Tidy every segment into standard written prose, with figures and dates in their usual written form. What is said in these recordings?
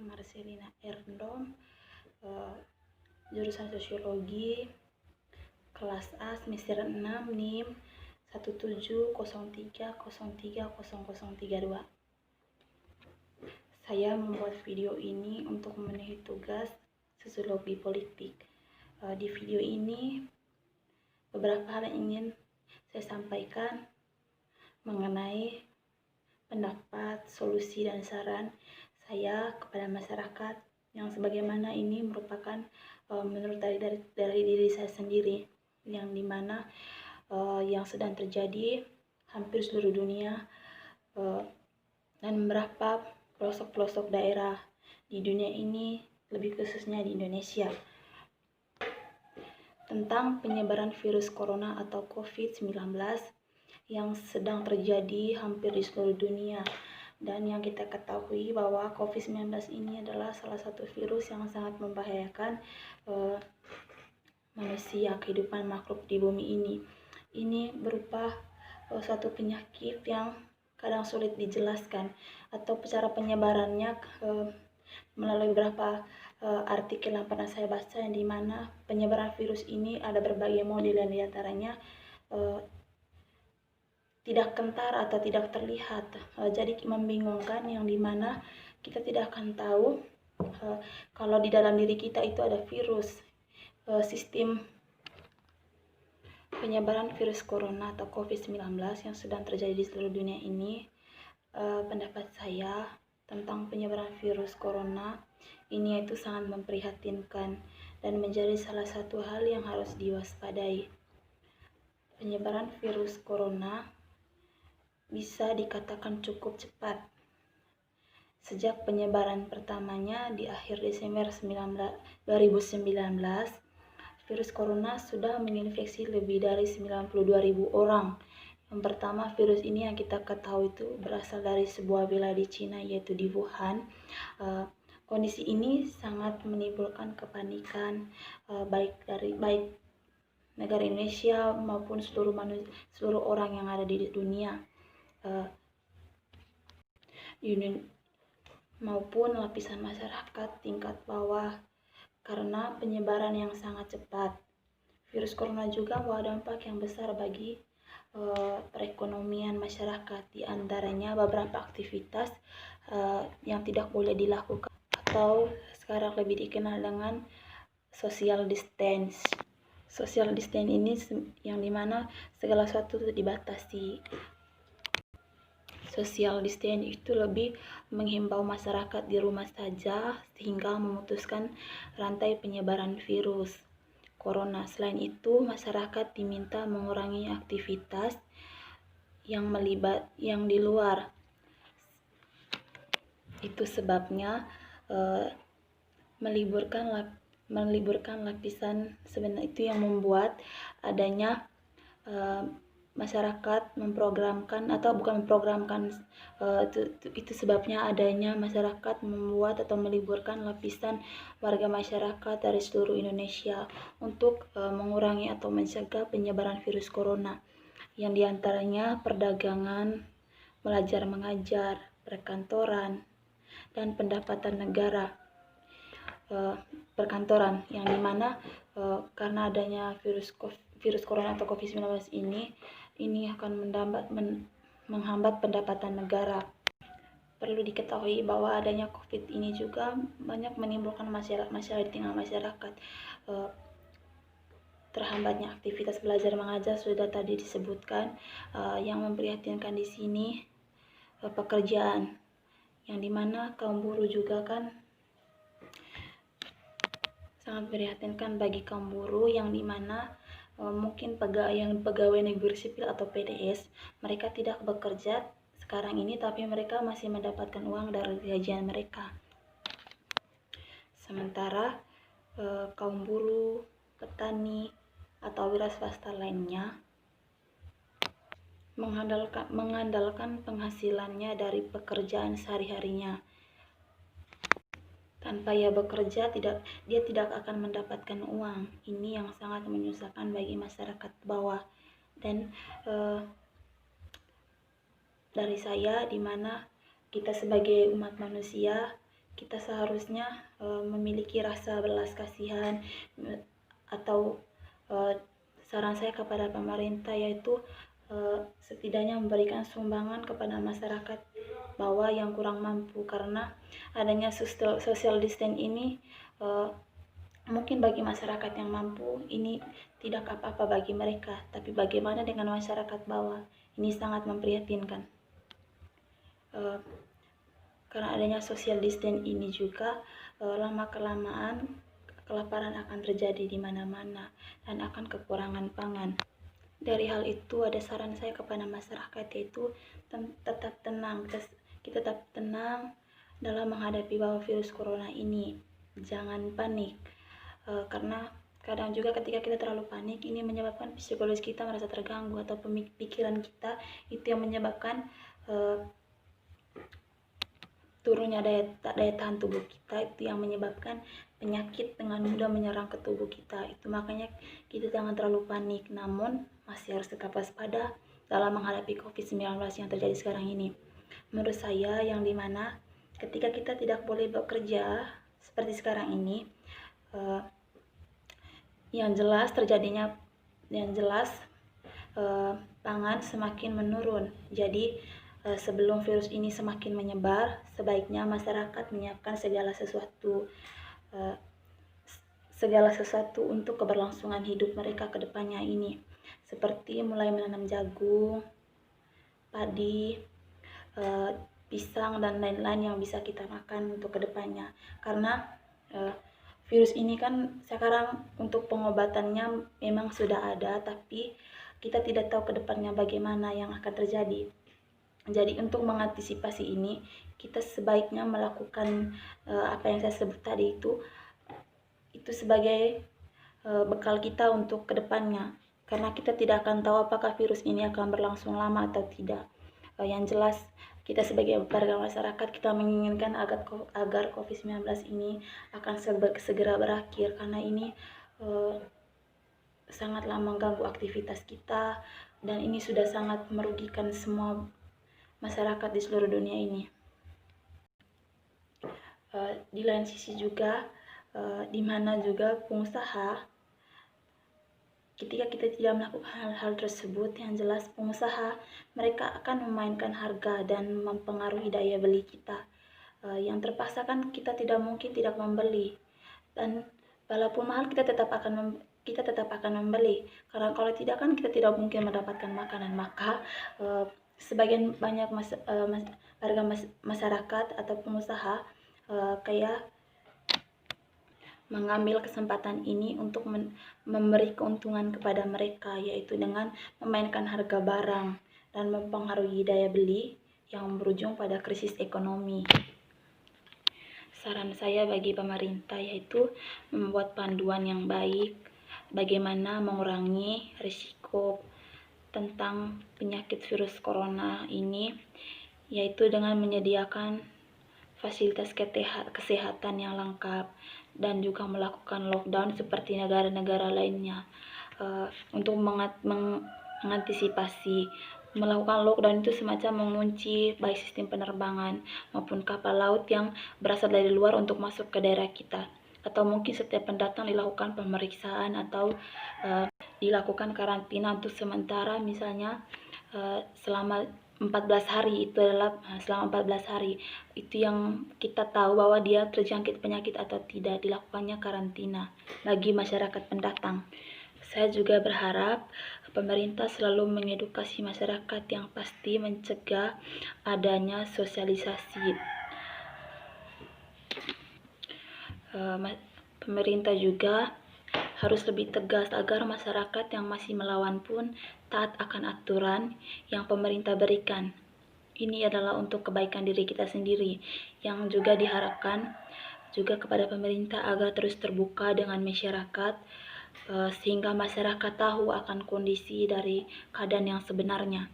Marcelina Erndom, jurusan Sosiologi, kelas A semester 6, NIM 17030303032. Saya membuat video ini untuk memenuhi tugas sosiologi politik. Di video ini beberapa hal yang ingin saya sampaikan mengenai pendapat, solusi, dan saran saya kepada masyarakat yang sebagaimana ini merupakan menurut dari diri saya sendiri, yang dimana yang sedang terjadi hampir seluruh dunia dan beberapa pelosok-pelosok daerah di dunia ini, lebih khususnya di Indonesia, tentang penyebaran virus corona atau COVID-19 yang sedang terjadi hampir di seluruh dunia. Dan yang kita ketahui bahwa COVID-19 ini adalah salah satu virus yang sangat membahayakan manusia, kehidupan makhluk di bumi ini. Ini berupa suatu penyakit yang kadang sulit dijelaskan, atau cara penyebarannya melalui beberapa artikel yang pernah saya baca, yang dimana penyebaran virus ini ada berbagai model, dan diantaranya tidak kentar atau tidak terlihat. Jadi membingungkan, yang dimana kita tidak akan tahu kalau di dalam diri kita itu ada virus. Sistem penyebaran virus corona atau COVID-19 yang sedang terjadi di seluruh dunia ini, pendapat saya tentang penyebaran virus corona ini itu sangat memprihatinkan dan menjadi salah satu hal yang harus diwaspadai. Penyebaran virus corona bisa dikatakan cukup cepat. Sejak penyebaran pertamanya di akhir Desember 2019, virus corona sudah menginfeksi lebih dari 92.000 orang. Yang pertama, virus ini yang kita ketahui itu berasal dari sebuah wilayah di Cina, yaitu di Wuhan. Kondisi ini sangat menimbulkan kepanikan baik negara Indonesia maupun seluruh orang yang ada di dunia, maupun lapisan masyarakat tingkat bawah, karena penyebaran yang sangat cepat. Virus corona juga membawa dampak yang besar bagi perekonomian masyarakat, di antaranya beberapa aktivitas yang tidak boleh dilakukan, atau sekarang lebih dikenal dengan social distance. Social distance ini yang dimana segala sesuatu dibatasi. Social distance itu lebih menghimbau masyarakat di rumah saja sehingga memutuskan rantai penyebaran virus corona. Selain itu, masyarakat diminta mengurangi aktivitas yang di luar. Itu sebabnya meliburkan lapisan sebenarnya itu yang membuat adanya masyarakat memprogramkan, atau bukan memprogramkan, itu sebabnya adanya masyarakat membuat atau meliburkan lapisan warga masyarakat dari seluruh Indonesia untuk mengurangi atau mencegah penyebaran virus corona, yang diantaranya perdagangan, belajar mengajar, perkantoran, dan pendapatan negara. Perkantoran yang dimana karena adanya virus corona atau COVID-19 ini akan menghambat pendapatan negara. Perlu diketahui bahwa adanya COVID ini juga banyak menimbulkan masalah di tengah masyarakat. Terhambatnya aktivitas belajar mengajar sudah tadi disebutkan. Yang memprihatinkan di sini pekerjaan, yang dimana kaum buruh juga kan sangat memprihatinkan bagi kaum buruh, yang dimana mungkin pegawai negeri sipil atau PNS, mereka tidak bekerja sekarang ini, tapi mereka masih mendapatkan uang dari gajian mereka. Sementara kaum buruh, petani, atau wira swasta lainnya mengandalkan penghasilannya dari pekerjaan sehari-harinya. Tanpa ia bekerja, dia tidak akan mendapatkan uang. Ini yang sangat menyusahkan bagi masyarakat bawah. Dan dari saya, dimana kita sebagai umat manusia, kita seharusnya memiliki rasa belas kasihan, atau saran saya kepada pemerintah yaitu setidaknya memberikan sumbangan kepada masyarakat bawah yang kurang mampu, karena adanya social distance ini mungkin bagi masyarakat yang mampu ini tidak apa-apa bagi mereka, tapi bagaimana dengan masyarakat bawah? Ini sangat memprihatinkan. Karena adanya social distance ini juga lama-kelamaan kelaparan akan terjadi di mana-mana dan akan kekurangan pangan. Dari hal itu ada saran saya kepada masyarakat yaitu tetap tenang, kita tetap tenang dalam menghadapi wabah virus corona ini. Jangan panik, karena kadang juga ketika kita terlalu panik ini menyebabkan psikologis kita merasa terganggu, atau pemikiran kita itu yang menyebabkan turunnya daya tahan tubuh kita, itu yang menyebabkan penyakit dengan mudah menyerang ke tubuh kita. Itu makanya kita jangan terlalu panik, namun masih harus tetap waspada dalam menghadapi COVID-19 yang terjadi sekarang ini. Menurut saya yang dimana ketika kita tidak boleh bekerja seperti sekarang ini, yang jelas pangan semakin menurun. Jadi sebelum virus ini semakin menyebar, sebaiknya masyarakat menyiapkan segala sesuatu untuk keberlangsungan hidup mereka ke depannya ini, seperti mulai menanam jagung, padi, pisang, dan lain-lain yang bisa kita makan untuk kedepannya. Karena virus ini kan sekarang untuk pengobatannya memang sudah ada, tapi kita tidak tahu kedepannya bagaimana yang akan terjadi. Jadi untuk mengantisipasi ini, kita sebaiknya melakukan apa yang saya sebut tadi itu sebagai bekal kita untuk kedepannya, karena kita tidak akan tahu apakah virus ini akan berlangsung lama atau tidak. Yang jelas kita sebagai warga masyarakat, kita menginginkan agar COVID-19 ini akan segera berakhir, karena ini sangatlah mengganggu aktivitas kita dan ini sudah sangat merugikan semua masyarakat di seluruh dunia ini. Di lain sisi juga, di mana juga pengusaha, ketika kita tidak melakukan hal-hal tersebut, yang jelas pengusaha mereka akan memainkan harga dan mempengaruhi daya beli kita. Yang terpaksa kan kita tidak mungkin tidak membeli, dan walaupun mahal kita tetap akan membeli, karena kalau tidak kan kita tidak mungkin mendapatkan makanan. Maka sebagian banyak warga masyarakat atau pengusaha kayak mengambil kesempatan ini untuk memberi keuntungan kepada mereka, yaitu dengan memainkan harga barang dan mempengaruhi daya beli yang berujung pada krisis ekonomi. Saran saya bagi pemerintah yaitu membuat panduan yang baik bagaimana mengurangi risiko tentang penyakit virus corona ini, yaitu dengan menyediakan fasilitas kesehatan yang lengkap dan juga melakukan lockdown seperti negara-negara lainnya. Untuk mengantisipasi, melakukan lockdown itu semacam mengunci baik sistem penerbangan maupun kapal laut yang berasal dari luar untuk masuk ke daerah kita, atau mungkin setiap pendatang dilakukan pemeriksaan atau dilakukan karantina untuk sementara, misalnya selama 14 hari. Itu adalah selama 14 hari itu yang kita tahu bahwa dia terjangkit penyakit atau tidak, dilakukannya karantina bagi masyarakat pendatang. Saya juga berharap pemerintah selalu mengedukasi masyarakat yang pasti mencegah adanya sosialisasi. Pemerintah juga harus lebih tegas agar masyarakat yang masih melawan pun taat akan aturan yang pemerintah berikan. Ini adalah untuk kebaikan diri kita sendiri, yang juga diharapkan juga kepada pemerintah agar terus terbuka dengan masyarakat, sehingga masyarakat tahu akan kondisi dari keadaan yang sebenarnya,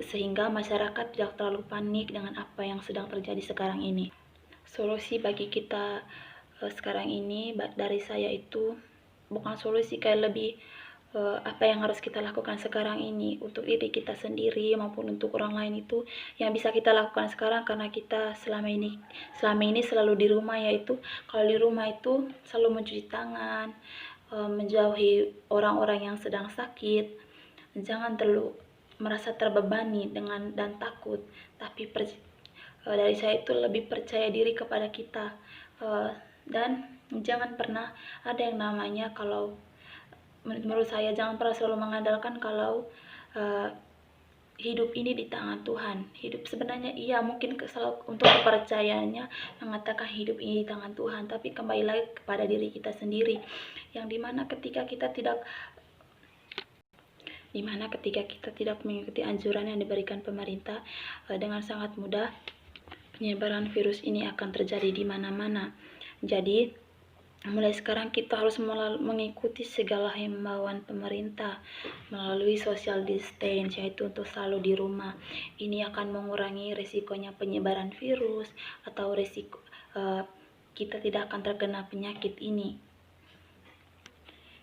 sehingga masyarakat tidak terlalu panik dengan apa yang sedang terjadi sekarang ini. Solusi bagi kita sekarang ini dari saya itu bukan solusi, kayak lebih apa yang harus kita lakukan sekarang ini untuk diri kita sendiri maupun untuk orang lain itu yang bisa kita lakukan sekarang, karena kita selama ini selalu di rumah, yaitu kalau di rumah itu selalu mencuci tangan, menjauhi orang-orang yang sedang sakit, jangan terlalu merasa terbebani dan takut, tapi dari saya itu lebih percaya diri kepada kita, dan jangan pernah ada yang namanya, kalau menurut saya jangan pernah selalu mengandalkan kalau hidup ini di tangan Tuhan. Hidup sebenarnya iya mungkin untuk kepercayaannya mengatakan hidup ini di tangan Tuhan, tapi kembali lagi kepada diri kita sendiri, yang dimana ketika kita tidak mengikuti anjuran yang diberikan pemerintah, dengan sangat mudah penyebaran virus ini akan terjadi di mana-mana. Jadi mulai sekarang kita harus mengikuti segala himbauan pemerintah melalui social distance, yaitu untuk selalu di rumah. Ini akan mengurangi risikonya penyebaran virus atau risiko kita tidak akan terkena penyakit ini.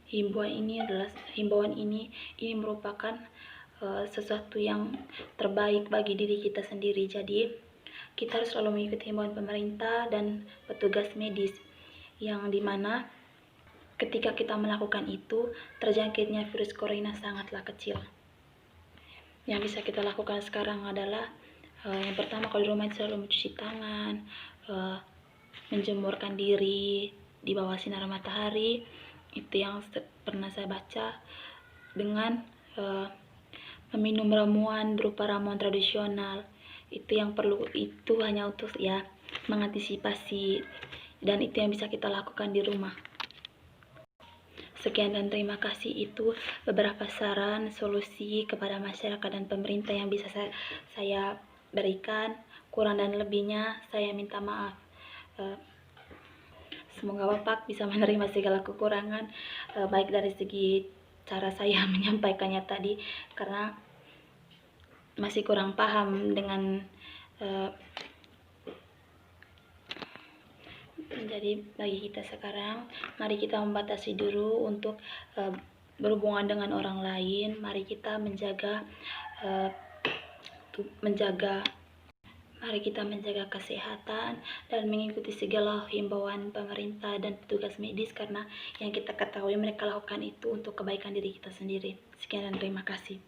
Himbauan ini merupakan sesuatu yang terbaik bagi diri kita sendiri. Jadi kita harus selalu mengikuti himbauan pemerintah dan petugas medis, yang dimana ketika kita melakukan itu terjangkitnya virus corona sangatlah kecil. Yang bisa kita lakukan sekarang adalah yang pertama, kalau di rumah selalu mencuci tangan, menjemurkan diri di bawah sinar matahari. Itu yang pernah saya baca, dengan meminum ramuan berupa ramuan tradisional. Itu yang perlu, itu hanya untuk ya mengantisipasi, dan itu yang bisa kita lakukan di rumah. Sekian dan terima kasih, itu beberapa saran solusi kepada masyarakat dan pemerintah yang bisa saya berikan. Kurang dan lebihnya saya minta maaf. Semoga Bapak bisa menerima segala kekurangan, baik dari segi cara saya menyampaikannya tadi, karena masih kurang paham dengan jadi bagi kita sekarang, mari kita membatasi dulu untuk berhubungan dengan orang lain. Mari kita menjaga kesehatan dan mengikuti segala himbauan pemerintah dan petugas medis, karena yang kita ketahui mereka lakukan itu untuk kebaikan diri kita sendiri. Sekian dan terima kasih.